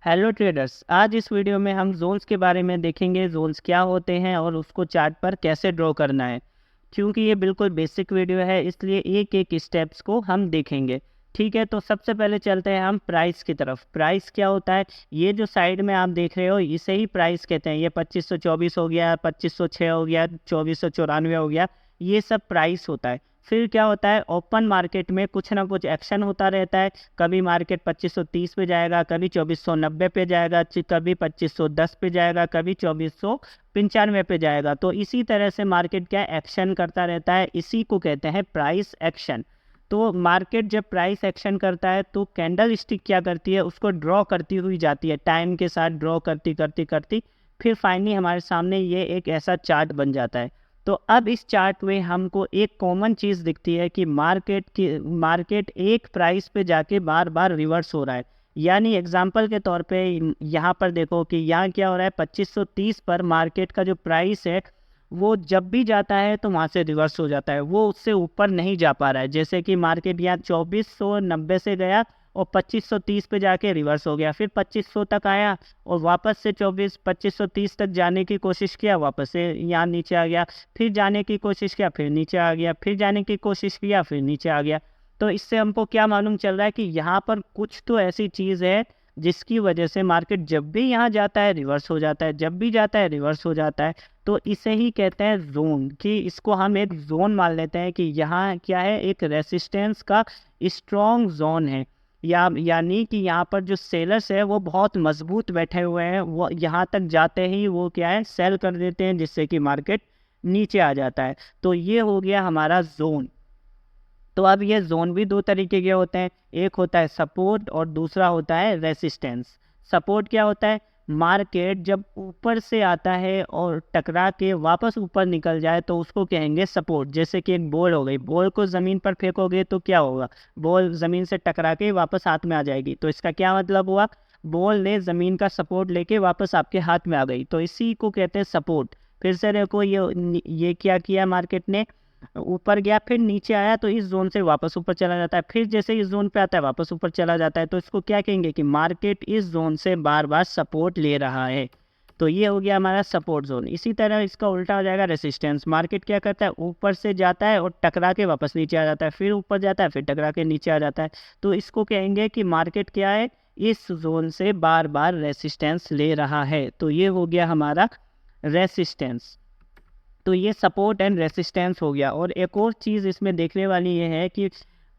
Hello traders, आज इस video में हम जोन्स के बारे में देखेंगे। जोन्स क्या होते हैं और उसको चार्ट पर कैसे ड्रॉ करना है। क्योंकि ये बिल्कुल बेसिक वीडियो है, इसलिए एक एक स्टेप्स को हम देखेंगे। ठीक है, तो सबसे पहले चलते हैं हम प्राइस की तरफ। प्राइस क्या होता है? ये जो साइड में आप देख रहे हो इसे ही प्राइस कहते हैं। ये 2524 हो गया, 2506 हो गया, 2494 हो गया, ये सब प्राइस होता है। फिर क्या होता है, ओपन मार्केट में कुछ ना कुछ एक्शन होता रहता है। कभी मार्केट 2530 पे जाएगा, कभी 2490 पे जाएगा, कभी 2510 पे जाएगा, कभी 2495 पे जाएगा। तो इसी तरह से मार्केट क्या एक्शन करता रहता है, इसी को कहते हैं प्राइस एक्शन। तो मार्केट जब प्राइस एक्शन करता है तो कैंडल स्टिक क्या करती है, उसको ड्रॉ करती हुई जाती है, टाइम के साथ ड्रॉ करती करती करती फिर फाइनली हमारे सामने ये एक ऐसा चार्ट बन जाता है। तो अब इस चार्ट में हमको एक कॉमन चीज़ दिखती है कि मार्केट एक प्राइस पे जाके बार बार रिवर्स हो रहा है। यानी एग्जांपल के तौर पे यहाँ पर देखो कि यहाँ क्या हो रहा है, 2530 पर मार्केट का जो प्राइस है वो जब भी जाता है तो वहाँ से रिवर्स हो जाता है, वो उससे ऊपर नहीं जा पा रहा है। जैसे कि मार्केट यहाँ 2490 से गया और 2530 पे जाके रिवर्स हो गया, फिर 2500 तक आया और वापस से 2530 तक जाने की कोशिश किया, वापस से यहाँ नीचे आ गया, फिर जाने की कोशिश किया, फिर नीचे आ गया, फिर जाने की कोशिश किया, फिर नीचे आ गया। तो इससे हमको क्या मालूम चल रहा है कि यहाँ पर कुछ तो ऐसी चीज़ है जिसकी वजह से मार्केट जब भी यहाँ जाता है रिवर्स हो जाता है, जब भी जाता है रिवर्स हो जाता है। तो इसे ही कहते हैं जोन, कि इसको हम एक जोन मान लेते हैं कि यहाँ क्या है, एक रेसिस्टेंस का स्ट्रॉन्ग जोन है। यानी कि यहाँ पर जो सेलर्स है वो बहुत मजबूत बैठे हुए हैं, वो यहाँ तक जाते ही वो क्या है, सेल कर देते हैं, जिससे कि मार्केट नीचे आ जाता है। तो ये हो गया हमारा जोन। तो अब ये जोन भी दो तरीके के होते हैं, एक होता है सपोर्ट और दूसरा होता है रेसिस्टेंस। सपोर्ट क्या होता है, मार्केट जब ऊपर से आता है और टकरा के वापस ऊपर निकल जाए तो उसको कहेंगे सपोर्ट। जैसे कि एक बॉल हो गई, बॉल को ज़मीन पर फेंकोगे तो क्या होगा, बॉल ज़मीन से टकरा के वापस हाथ में आ जाएगी। तो इसका क्या मतलब हुआ, बॉल ने ज़मीन का सपोर्ट लेके वापस आपके हाथ में आ गई, तो इसी को कहते हैं सपोर्ट। फिर से देखो, ये क्या किया, मार्केट ने ऊपर गया फिर नीचे आया तो इस जोन से वापस ऊपर चला जाता है, फिर जैसे इस जोन पे आता है वापस ऊपर चला जाता है। तो इसको क्या कहेंगे कि मार्केट इस जोन से बार बार सपोर्ट ले रहा है। तो ये हो गया हमारा सपोर्ट जोन। इसी तरह इसका उल्टा हो जाएगा रेसिस्टेंस। मार्केट क्या करता है, ऊपर से जाता है और टकरा के वापस नीचे आ जाता है, फिर ऊपर जाता है, फिर टकरा के नीचे आ जाता है। तो इसको कहेंगे कि मार्केट क्या है, इस जोन से बार बार रेसिस्टेंस ले रहा है। तो ये हो गया हमारा रेसिस्टेंस। तो ये सपोर्ट एंड रेसिस्टेंस हो गया। और एक और चीज़ इसमें देखने वाली ये है कि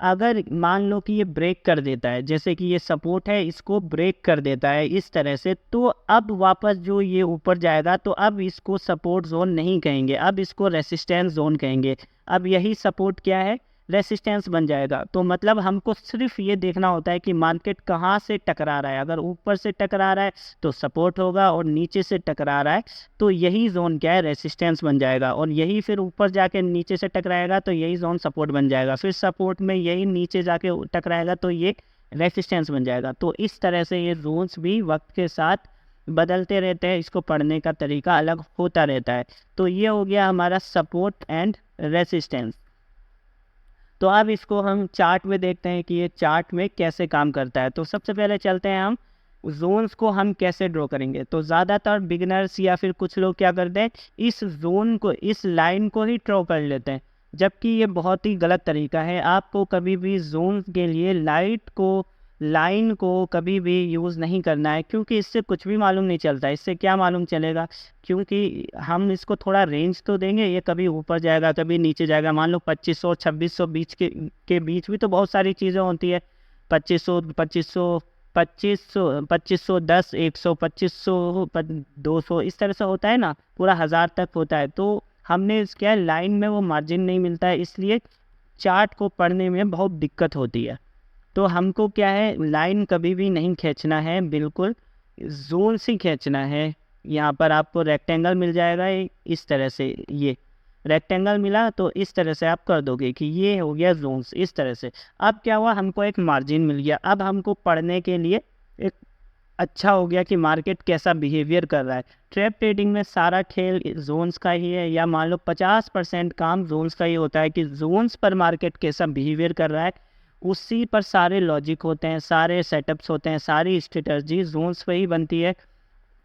अगर मान लो कि ये ब्रेक कर देता है, जैसे कि ये सपोर्ट है इसको ब्रेक कर देता है इस तरह से, तो अब वापस जो ये ऊपर जाएगा तो अब इसको सपोर्ट जोन नहीं कहेंगे, अब इसको रेसिस्टेंस जोन कहेंगे। अब यही सपोर्ट क्या है, रेसिस्टेंस बन जाएगा। तो मतलब हमको सिर्फ ये देखना होता है कि मार्केट कहाँ से टकरा रहा है। अगर ऊपर से टकरा रहा है तो सपोर्ट होगा, और नीचे से टकरा रहा है तो यही जोन क्या है, रेसिस्टेंस बन जाएगा। और यही फिर ऊपर जाके नीचे से टकराएगा तो यही जोन सपोर्ट बन जाएगा, फिर सपोर्ट में यही नीचे जाके टकराएगा तो ये रेसिस्टेंस बन जाएगा। तो इस तरह से ये जोन्स भी वक्त के साथ बदलते रहते हैं, इसको पढ़ने का तरीका अलग होता रहता है। तो ये हो गया हमारा सपोर्ट एंड रेसिस्टेंस। तो अब इसको हम चार्ट में देखते हैं कि ये चार्ट में कैसे काम करता है। तो सबसे पहले चलते हैं हम जोन्स को हम कैसे ड्रॉ करेंगे। तो ज़्यादातर बिगिनर्स या फिर कुछ लोग क्या करते हैं, इस जोन को, इस लाइन को ही ड्रॉ कर लेते हैं, जबकि ये बहुत ही गलत तरीका है। आपको कभी भी जोन के लिए लाइन को कभी भी यूज़ नहीं करना है, क्योंकि इससे कुछ भी मालूम नहीं चलता। इससे क्या मालूम चलेगा, क्योंकि हम इसको थोड़ा रेंज तो देंगे, ये कभी ऊपर जाएगा कभी नीचे जाएगा। मान लो 2500 2600 बीच के बीच भी तो बहुत सारी चीज़ें होती है। 2500 2500 2500 2510 100 2500 200 इस तरह से होता है ना, पूरा 1000 तक होता है। तो हमने क्या है, लाइन में वो मार्जिन नहीं मिलता है, इसलिए चार्ट को पढ़ने में बहुत दिक्कत होती है। तो हमको क्या है, लाइन कभी भी नहीं खींचना है, बिल्कुल जोन से खींचना है। यहाँ पर आपको रेक्टेंगल मिल जाएगा इस तरह से, ये रेक्टेंगल मिला तो इस तरह से आप कर दोगे कि ये हो गया जोन्स, इस तरह से। अब क्या हुआ, हमको एक मार्जिन मिल गया। अब हमको पढ़ने के लिए एक अच्छा हो गया कि मार्केट कैसा बिहेवियर कर रहा है। ट्रेप ट्रेडिंग में सारा खेल जोन्स का ही है, या मान लो 50% काम जोन्स का ही होता है कि जोन्स पर मार्केट कैसा बिहेवियर कर रहा है उसी पर सारे लॉजिक होते हैं, सारे सेटअप्स होते हैं, सारी स्ट्रेटजी जोन्स पे ही बनती है।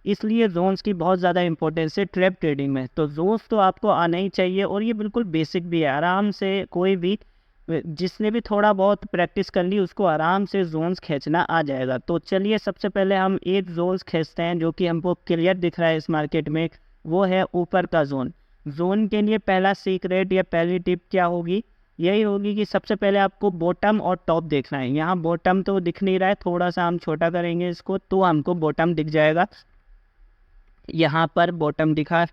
इसलिए जोन्स की बहुत ज़्यादा इंपॉर्टेंस है ट्रैप ट्रेडिंग में। तो जोन्स तो आपको आना ही चाहिए और ये बिल्कुल बेसिक भी है। आराम से कोई भी जिसने भी थोड़ा बहुत प्रैक्टिस कर ली उसको आराम से जोन्स खींचना आ जाएगा। तो चलिए सबसे पहले हम एक जोन्स खींचते हैं जो कि हमको क्लियर दिख रहा है इस मार्केट में, वो है ऊपर का जोन। जोन के लिए पहला सीक्रेट या पहली टिप क्या होगी, यही होगी कि सबसे पहले आपको बॉटम और टॉप देखना है। यहाँ बॉटम तो दिख नहीं रहा है, थोड़ा सा हम छोटा करेंगे इसको तो हमको बॉटम दिख जाएगा। यहाँ पर बॉटम दिखा,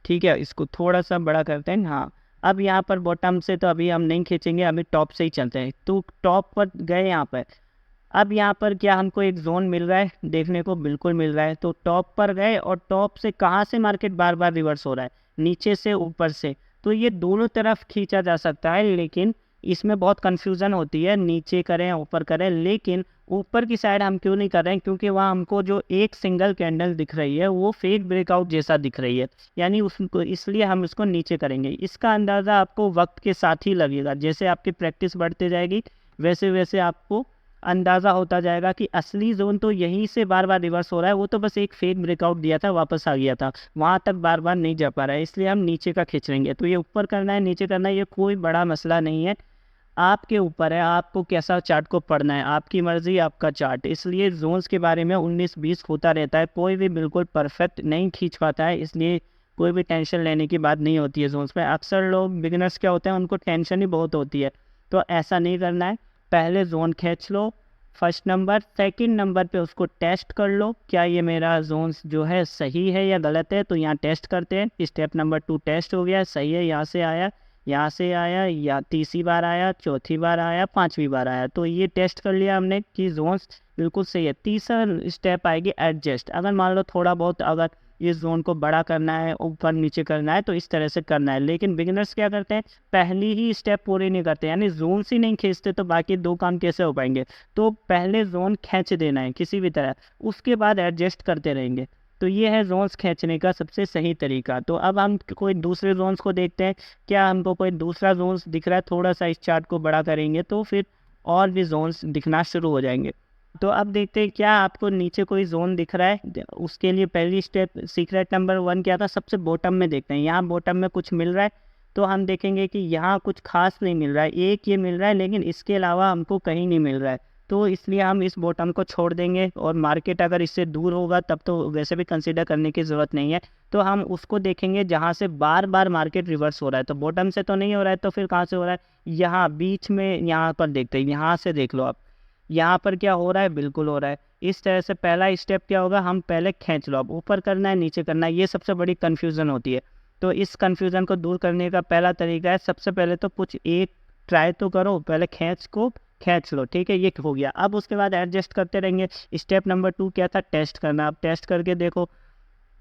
ठीक है, इसको थोड़ा सा बड़ा करते हैं। हाँ, अब यहाँ पर बॉटम से तो अभी हम नहीं खींचेंगे, अभी टॉप से ही चलते हैं। तो टॉप पर गए यहाँ पर, अब यहाँ पर क्या हमको एक जोन मिल रहा है, देखने को बिल्कुल मिल रहा है। तो टॉप पर गए और टॉप से कहाँ से मार्केट बार बार रिवर्स हो रहा है, नीचे से ऊपर से। तो ये दोनों तरफ खींचा जा सकता है, लेकिन इसमें बहुत कन्फ्यूज़न होती है, नीचे करें ऊपर करें। लेकिन ऊपर की साइड हम क्यों नहीं कर रहे हैं, क्योंकि वहाँ हमको जो एक सिंगल कैंडल दिख रही है वो फेक ब्रेकआउट जैसा दिख रही है, यानी उसको, इसलिए हम इसको नीचे करेंगे। इसका अंदाज़ा आपको वक्त के साथ ही लगेगा, जैसे आपकी प्रैक्टिस बढ़ती जाएगी वैसे वैसे आपको अंदाज़ा होता जाएगा कि असली जोन तो यहीं से बार बार रिवर्स हो रहा है, वो तो बस एक फेक ब्रेकआउट दिया था वापस आ गया था, वहाँ तक बार बार नहीं जा पा रहा है, इसलिए हम नीचे का खींच लेंगे। तो ये ऊपर करना है नीचे करना है ये कोई बड़ा मसला नहीं है, आपके ऊपर है आपको कैसा चार्ट को पढ़ना है, आपकी मर्जी आपका चार्ट। इसलिए जोन्स के बारे में 19-20 होता रहता है, कोई भी बिल्कुल परफेक्ट नहीं खींच पाता है, इसलिए कोई भी टेंशन लेने की बात नहीं होती है जोन्स में। अक्सर लोग बिगिनर्स क्या होते हैं उनको टेंशन ही बहुत होती है, तो ऐसा नहीं करना है। पहले जोन खींच लो फर्स्ट नंबर, सेकंड नंबर पे उसको टेस्ट कर लो, क्या ये मेरा जोन्स जो है सही है या गलत है। तो यहाँ टेस्ट करते हैं, स्टेप नंबर 2 टेस्ट हो गया, सही है, यहाँ से आया, यहाँ से आया, या तीसरी बार आया, चौथी बार आया, पांचवी बार आया। तो ये टेस्ट कर लिया हमने कि जोन्स बिल्कुल सही है। तीसरा स्टेप आएगी एडजस्ट। अगर मान लो थोड़ा बहुत अगर इस जोन को बड़ा करना है, ऊपर नीचे करना है, तो इस तरह से करना है। लेकिन बिगिनर्स क्या करते हैं, पहली ही स्टेप पूरी नहीं करते, यानी जोन ही नहीं खींचते, तो बाकी दो काम कैसे हो पाएंगे। तो पहले जोन खींच देना है किसी भी तरह, उसके बाद एडजस्ट करते रहेंगे। तो ये है जोन्स खींचने का सबसे सही तरीका। तो अब हम कोई दूसरे जोन्स को देखते हैं, क्या हमको कोई दूसरा जोन्स दिख रहा है, थोड़ा सा इस चार्ट को बड़ा करेंगे तो फिर और भी जोन्स दिखना शुरू हो जाएंगे। तो अब देखते हैं क्या आपको नीचे कोई जोन दिख रहा है। उसके लिए पहली स्टेप सीक्रेट नंबर 1 क्या था, सबसे बॉटम में देखते हैं। यहाँ बॉटम में कुछ मिल रहा है, तो हम देखेंगे कि यहाँ कुछ खास नहीं मिल रहा है, एक ये मिल रहा है, लेकिन इसके अलावा हमको कहीं नहीं मिल रहा है। तो इसलिए हम इस बॉटम को छोड़ देंगे, और मार्केट अगर इससे दूर होगा तब तो वैसे भी कंसीडर करने की ज़रूरत नहीं है। तो हम उसको देखेंगे जहाँ से बार बार मार्केट रिवर्स हो रहा है। तो बॉटम से तो नहीं हो रहा है, तो फिर कहाँ से हो रहा है, यहाँ बीच में, यहाँ पर देखते हैं, यहाँ से देख लो आप, यहाँ पर क्या हो रहा है, बिल्कुल हो रहा है। इस तरह से पहला स्टेप क्या होगा, हम पहले खींच लो, अब ऊपर करना है नीचे करना है, ये सबसे बड़ी कन्फ्यूज़न होती है। तो इस कन्फ्यूज़न को दूर करने का पहला तरीका है, सबसे पहले तो कुछ एक ट्राई तो करो, पहले खींच लो, ठीक है, ये हो गया। अब उसके बाद एडजस्ट करते रहेंगे। स्टेप नंबर 2 क्या था, टेस्ट करना। अब टेस्ट करके देखो,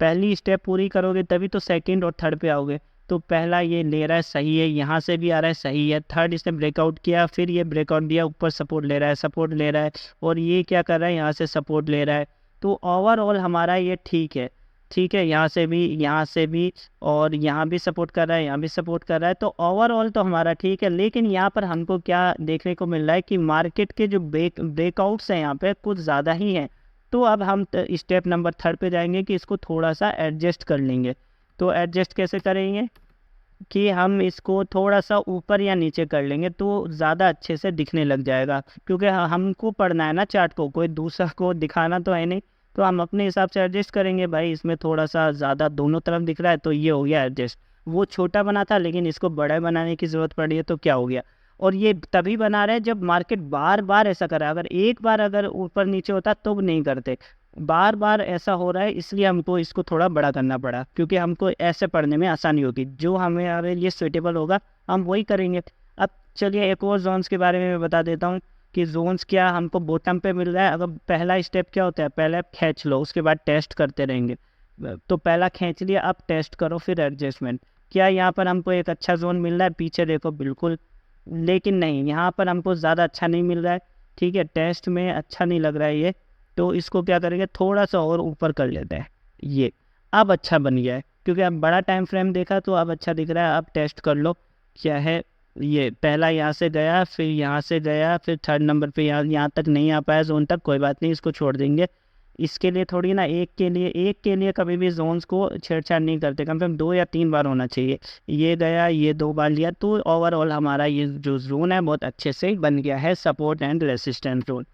पहली स्टेप पूरी करोगे तभी तो सेकंड और थर्ड पे आओगे। तो पहला ये ले रहा है, सही है, यहाँ से भी आ रहा है, सही है। थर्ड इसने ब्रेकआउट किया, फिर ये ब्रेकआउट दिया, ऊपर सपोर्ट ले रहा है, सपोर्ट ले रहा है, और ये क्या कर रहा है, यहाँ से सपोर्ट ले रहा है। तो ओवरऑल हमारा ये ठीक है, ठीक है, यहाँ से भी, यहाँ से भी, और यहाँ भी सपोर्ट कर रहा है, यहाँ भी सपोर्ट कर रहा है। तो ओवरऑल तो हमारा ठीक है। लेकिन यहाँ पर हमको क्या देखने को मिल रहा है कि मार्केट के जो ब्रेकआउट्स हैं यहाँ पे कुछ ज़्यादा ही हैं। तो अब हम स्टेप नंबर 3 पे जाएंगे कि इसको थोड़ा सा एडजस्ट कर लेंगे। तो एडजस्ट कैसे करेंगे कि हम इसको थोड़ा सा ऊपर या नीचे कर लेंगे, तो ज़्यादा अच्छे से दिखने लग जाएगा, क्योंकि हमको पढ़ना है ना चार्ट को, कोई दूसरा को दिखाना तो है नहीं। तो हम अपने हिसाब से एडजस्ट करेंगे, भाई इसमें थोड़ा सा ज़्यादा दोनों तरफ दिख रहा है, तो ये हो गया एडजस्ट। वो छोटा बना था लेकिन इसको बड़ा बनाने की ज़रूरत पड़ी है, तो क्या हो गया। और ये तभी बना रहे जब मार्केट बार बार ऐसा करा, अगर एक बार अगर ऊपर नीचे होता तो नहीं करते, बार बार ऐसा हो रहा है, इसलिए हमको इसको थोड़ा बड़ा करना पड़ा, क्योंकि हमको ऐसे पढ़ने में आसानी होगी, जो हमारे लिए सुइटेबल होगा हम वही करेंगे। अब चलिए एक और जोन्स के बारे में मैं बता देता हूँ कि जोन्स क्या हमको बॉटम पे मिल रहा है। अगर पहला स्टेप क्या होता है, पहले आप खींच लो, उसके बाद टेस्ट करते रहेंगे। तो पहला खींच लिया, अब टेस्ट करो, फिर एडजस्टमेंट। क्या यहाँ पर हमको एक अच्छा जोन मिल रहा है, पीछे देखो बिल्कुल, लेकिन नहीं, यहाँ पर हमको ज़्यादा अच्छा नहीं मिल रहा है, ठीक है, टेस्ट में अच्छा नहीं लग रहा है ये। तो इसको क्या करेंगे, थोड़ा सा और ऊपर कर लेते हैं, ये अब अच्छा बन गया है, क्योंकि अब बड़ा टाइम फ्रेम देखा तो अब अच्छा दिख रहा है। अब टेस्ट कर लो क्या है, ये पहला यहाँ से गया, फिर यहाँ से गया, फिर थर्ड नंबर पे यहाँ तक नहीं आ पाया जोन तक, कोई बात नहीं, इसको छोड़ देंगे। इसके लिए थोड़ी ना, एक के लिए कभी भी जोन्स को छेड़छाड़ नहीं करते, कम से कम 2 या 3 बार होना चाहिए। ये गया, ये 2 बार लिया, तो ओवरऑल हमारा ये जो जोन है बहुत अच्छे से बन गया है, सपोर्ट एंड रेसिस्टेंस जोन।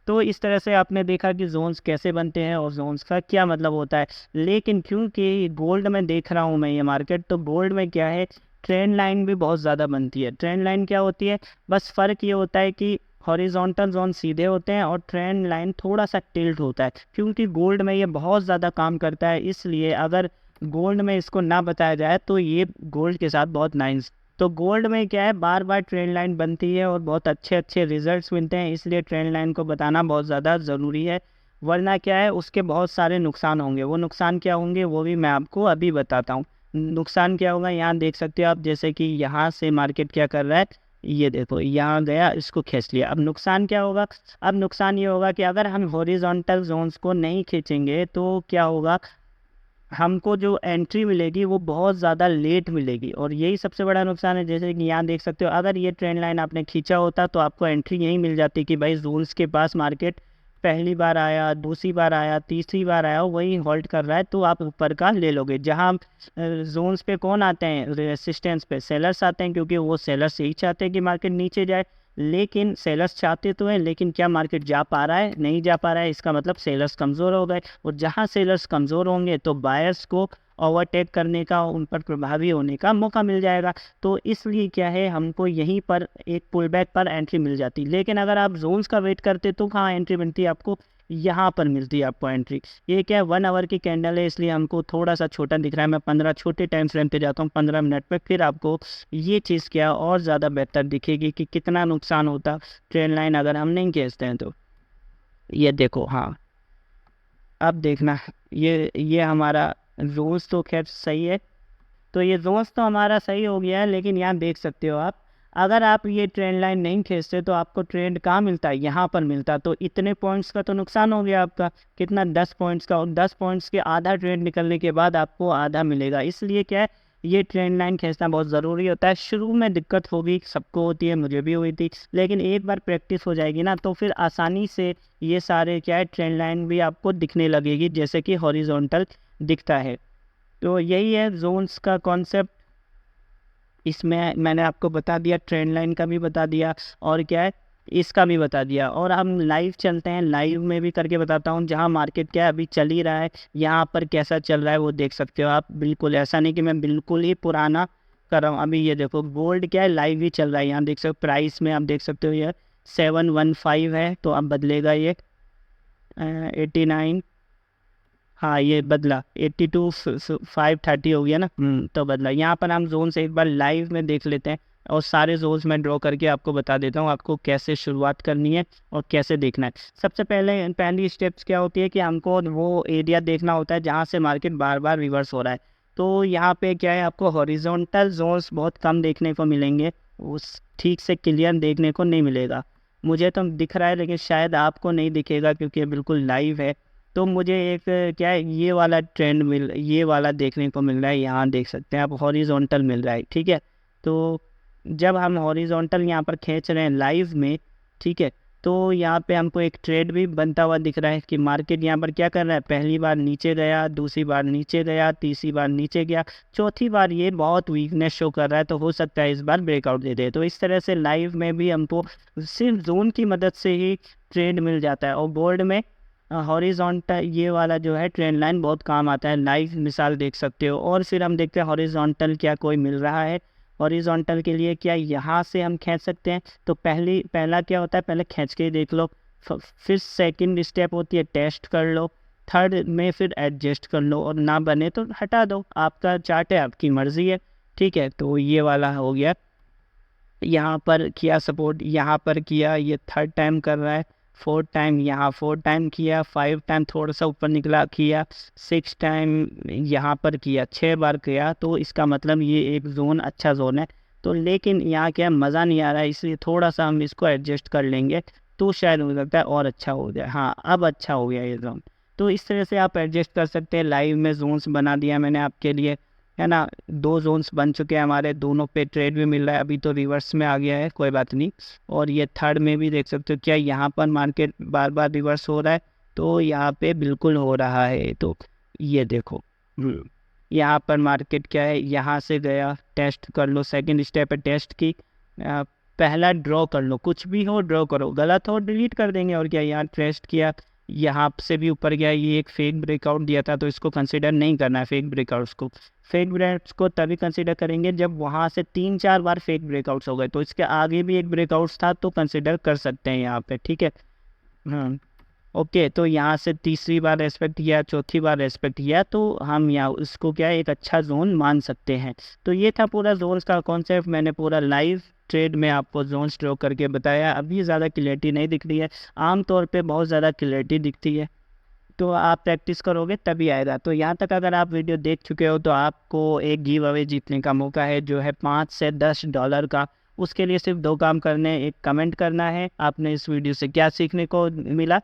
तो इस तरह से आपने देखा कि जोन्स कैसे बनते हैं और जोन्स का क्या मतलब होता है। लेकिन क्योंकि गोल्ड में देख रहा हूँ मैं ये मार्केट, तो गोल्ड में क्या है, ट्रेंड लाइन भी बहुत ज़्यादा बनती है। ट्रेंड लाइन क्या होती है, बस फ़र्क ये होता है कि हॉरिजॉन्टल जोन सीधे होते हैं और ट्रेंड लाइन थोड़ा सा टिल्ट होता है। क्योंकि गोल्ड में ये बहुत ज़्यादा काम करता है, इसलिए अगर गोल्ड में इसको ना बताया जाए तो ये गोल्ड के साथ बहुत नाइस। तो गोल्ड में क्या है, बार बार ट्रेंड लाइन बनती है और बहुत अच्छे अच्छे रिजल्ट्स मिलते हैं, इसलिए ट्रेंड लाइन को बताना बहुत ज़्यादा ज़रूरी है। वरना क्या है, उसके बहुत सारे नुकसान होंगे। वो नुकसान क्या होंगे वो भी मैं आपको अभी बताता हूँ। नुकसान क्या होगा, यहाँ देख सकते हो आप, जैसे कि यहाँ से मार्केट क्या कर रहा है, ये देखो यहाँ गया, इसको खींच लिया। अब नुकसान क्या होगा, अब नुकसान ये होगा कि अगर हम हॉरिजॉन्टल जोन्स को नहीं खींचेंगे तो क्या होगा, हमको जो एंट्री मिलेगी वो बहुत ज़्यादा लेट मिलेगी, और यही सबसे बड़ा नुकसान है। जैसे कि यहाँ देख सकते हो, अगर ये ट्रेंड लाइन आपने खींचा होता तो आपको एंट्री यही मिल जाती कि भाई जोन्स के पास मार्केट पहली बार आया, दूसरी बार आया, तीसरी बार आया, वही होल्ड कर रहा है, तो आप ऊपर का ले लोगे। जहाँ जोन्स पे कौन आते हैं, रेसिस्टेंस पे सेलर्स आते हैं, क्योंकि वो सेलर्स यही चाहते हैं कि मार्केट नीचे जाए। लेकिन सेलर्स चाहते तो हैं, लेकिन क्या मार्केट जा पा रहा है, नहीं जा पा रहा है, इसका मतलब सेलर्स कमज़ोर हो गए। और जहाँ सेलर्स कमज़ोर होंगे तो बायर्स को ओवरटेक करने का, उन पर प्रभावी होने का मौका मिल जाएगा। तो इसलिए क्या है, हमको यहीं पर एक पुल बैक पर एंट्री मिल जाती। लेकिन अगर आप जोन्स का वेट करते तो कहाँ एंट्री मिलती है आपको, यहाँ पर मिलती है आपको एंट्री। ये क्या है, 1 आवर की कैंडल है, इसलिए हमको थोड़ा सा छोटा दिख रहा है। मैं 15 छोटे टाइम फ्रेम पे जाता हूँ, 15 मिनट पे, फिर आपको ये चीज़ क्या और ज़्यादा बेहतर दिखेगी कि कितना नुकसान होता ट्रेंड लाइन अगर हम नहीं खींचते हैं तो। ये देखो, हाँ अब देखना, ये हमारा जोन्स तो खैर सही है। तो ये जोन्स तो हमारा सही हो गया है, लेकिन यहाँ देख सकते हो आप, अगर आप ये ट्रेंड लाइन नहीं खींचते तो आपको ट्रेंड कहाँ मिलता है, यहाँ पर मिलता। तो इतने पॉइंट्स का तो नुकसान हो गया आपका, कितना, 10 पॉइंट्स का। और 10 पॉइंट्स के आधा ट्रेंड निकलने के बाद आपको आधा मिलेगा। इसलिए क्या है, ये ट्रेंड लाइन खींचना बहुत ज़रूरी होता है। शुरू में दिक्कत होगी, सबको होती है, मुझे भी हुई थी, लेकिन एक बार प्रैक्टिस हो जाएगी ना तो फिर आसानी से ये सारे क्या है, ट्रेंड लाइन भी आपको दिखने लगेगी, जैसे कि हॉरिजॉन्टल दिखता है। तो यही है जोन्स का कॉन्सेप्ट। इसमें मैंने आपको बता दिया, ट्रेंड लाइन का भी बता दिया, और क्या है, इसका भी बता दिया। और हम लाइव चलते हैं, लाइव में भी करके बताता हूँ, जहाँ मार्केट क्या अभी चल ही रहा है, यहाँ पर कैसा चल रहा है वो देख सकते हो आप। बिल्कुल ऐसा नहीं कि मैं बिल्कुल ही पुराना कर रहा हूँ। अभी ये देखो, गोल्ड क्या है, लाइव ही चल रहा है। यहाँ देख सकते हो, प्राइस में आप देख सकते हो ये 715 है, तो अब बदलेगा ये 89। हाँ ये बदला, 82 530 हो गया ना, तो बदला। यहाँ पर हम जोन से एक बार लाइव में देख लेते हैं, और सारे जोन्स में ड्रॉ करके आपको बता देता हूँ आपको कैसे शुरुआत करनी है और कैसे देखना है। सबसे पहली स्टेप्स क्या होती है कि हमको वो एरिया देखना होता है जहाँ से मार्केट बार बार रिवर्स हो रहा है। तो यहाँ पे क्या है, आपको हॉरिजॉन्टल जोन्स बहुत कम देखने को मिलेंगे, उस ठीक से क्लियर देखने को नहीं मिलेगा। मुझे तो दिख रहा है, लेकिन शायद आपको नहीं दिखेगा क्योंकि ये बिल्कुल लाइव है। तो मुझे एक क्या है, ये वाला देखने को मिल रहा है, यहाँ देख सकते हैं आप, हॉरिजॉन्टल मिल रहा है, ठीक है। तो जब हम हॉरिजॉन्टल यहाँ पर खींच रहे हैं लाइव में, ठीक है, तो यहाँ पे हमको एक ट्रेड भी बनता हुआ दिख रहा है कि मार्केट यहाँ पर क्या कर रहा है, पहली बार नीचे गया, दूसरी बार नीचे गया, तीसरी बार नीचे गया, चौथी बार ये बहुत वीकनेस शो कर रहा है, तो हो सकता है इस बार ब्रेकआउट दे दे। तो इस तरह से लाइव में भी हमको सिर्फ जोन की मदद से ही ट्रेड मिल जाता है। और गोल्ड में हॉरिजॉन्टल ये वाला जो है ट्रेंड लाइन बहुत काम आता है, लाइव मिसाल देख सकते हो। और फिर हम देखते हैं हॉरिजॉन्टल क्या कोई मिल रहा है। हॉरिजॉन्टल के लिए क्या यहाँ से हम खींच सकते हैं, तो पहला क्या होता है, पहले खींच के देख लो, फिर सेकंड स्टेप होती है टेस्ट कर लो, थर्ड में फिर एडजस्ट कर लो, और ना बने तो हटा दो। आपका चार्ट है, आपकी मर्जी है, ठीक है। तो ये वाला हो गया, यहाँ पर किया सपोर्ट, यहाँ पर किया, ये थर्ड टाइम कर रहा है, फोर्थ टाइम, यहाँ फोर्थ टाइम किया, 5 टाइम थोड़ा सा ऊपर निकला किया, 6 टाइम यहाँ पर किया, 6 बार किया। तो इसका मतलब ये एक जोन अच्छा जोन है। तो लेकिन यहाँ क्या मज़ा नहीं आ रहा है, इसलिए थोड़ा सा हम इसको एडजस्ट कर लेंगे, तो शायद हो सकता है और अच्छा हो जाए। हाँ अब अच्छा हो गया ये जोन। तो इस तरह से आप एडजस्ट कर सकते हैं। लाइव में जोन्स बना दिया मैंने आपके लिए। है ना। 2 जोन्स बन चुके हैं हमारे, दोनों पे ट्रेड भी मिल रहा है। अभी तो रिवर्स में आ गया है, कोई बात नहीं। और ये थर्ड में भी देख सकते हो, क्या यहाँ पर मार्केट बार बार रिवर्स हो रहा है, तो यहाँ पे बिल्कुल हो रहा है। तो ये देखो, यहाँ पर मार्केट क्या है, यहाँ से गया, टेस्ट कर लो, सेकंड स्टेप है टेस्ट की। पहला ड्रॉ कर लो, कुछ भी हो ड्रॉ करो, गलत हो डिलीट कर देंगे। और क्या, यहाँ टेस्ट किया, यहाँ से भी ऊपर गया, ये एक फेक ब्रेकआउट दिया था, तो इसको कंसिडर नहीं करना है फेक ब्रेकआउट्स को। फेक ब्रेकआउट्स को तभी कंसिडर करेंगे जब वहाँ से 3-4 बार फेक ब्रेकआउट्स हो गए। तो इसके आगे भी एक ब्रेकआउट्स था, तो कंसिडर कर सकते हैं यहाँ पे, ठीक है। हाँ, ओके। तो यहाँ से तीसरी बार रेस्पेक्ट किया, चौथी बार रेस्पेक्ट किया, तो हम यहाँ उसको क्या है, एक अच्छा जोन मान सकते हैं। तो ये था पूरा जोन्स का कॉन्सेप्ट। मैंने पूरा लाइव ट्रेड में आपको जोन्स ड्रॉ करके बताया। अभी ज़्यादा क्लियरिटी नहीं दिख रही है, आमतौर पे बहुत ज़्यादा क्लियरिटी दिखती है। तो आप प्रैक्टिस करोगे तभी आएगा। तो यहाँ तक अगर आप वीडियो देख चुके हो, तो आपको एक गिव अवे जीतने का मौका है, जो है $5 से $10 का। उसके लिए सिर्फ 2 काम करने, एक कमेंट करना है आपने इस वीडियो से क्या सीखने को मिला,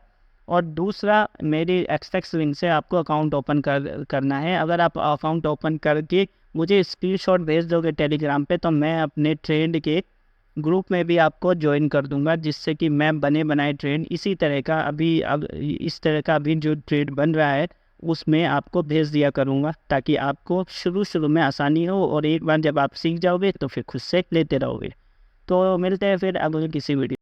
और दूसरा मेरी एक्सटेक्स लिंक से आपको अकाउंट ओपन करना है। अगर आप अकाउंट ओपन करके मुझे स्क्रीनशॉट भेज दोगे टेलीग्राम पे, तो मैं अपने ट्रेड के ग्रुप में भी आपको ज्वाइन कर दूंगा, जिससे कि मैं बने बनाए ट्रेड इसी तरह का अब इस तरह का अभी जो ट्रेड बन रहा है उसमें आपको भेज दिया करूंगा, ताकि आपको शुरू शुरू में आसानी हो, और एक बार जब आप सीख जाओगे तो फिर खुद से लेते रहोगे। तो मिलते हैं फिर अगले किसी वीडियो।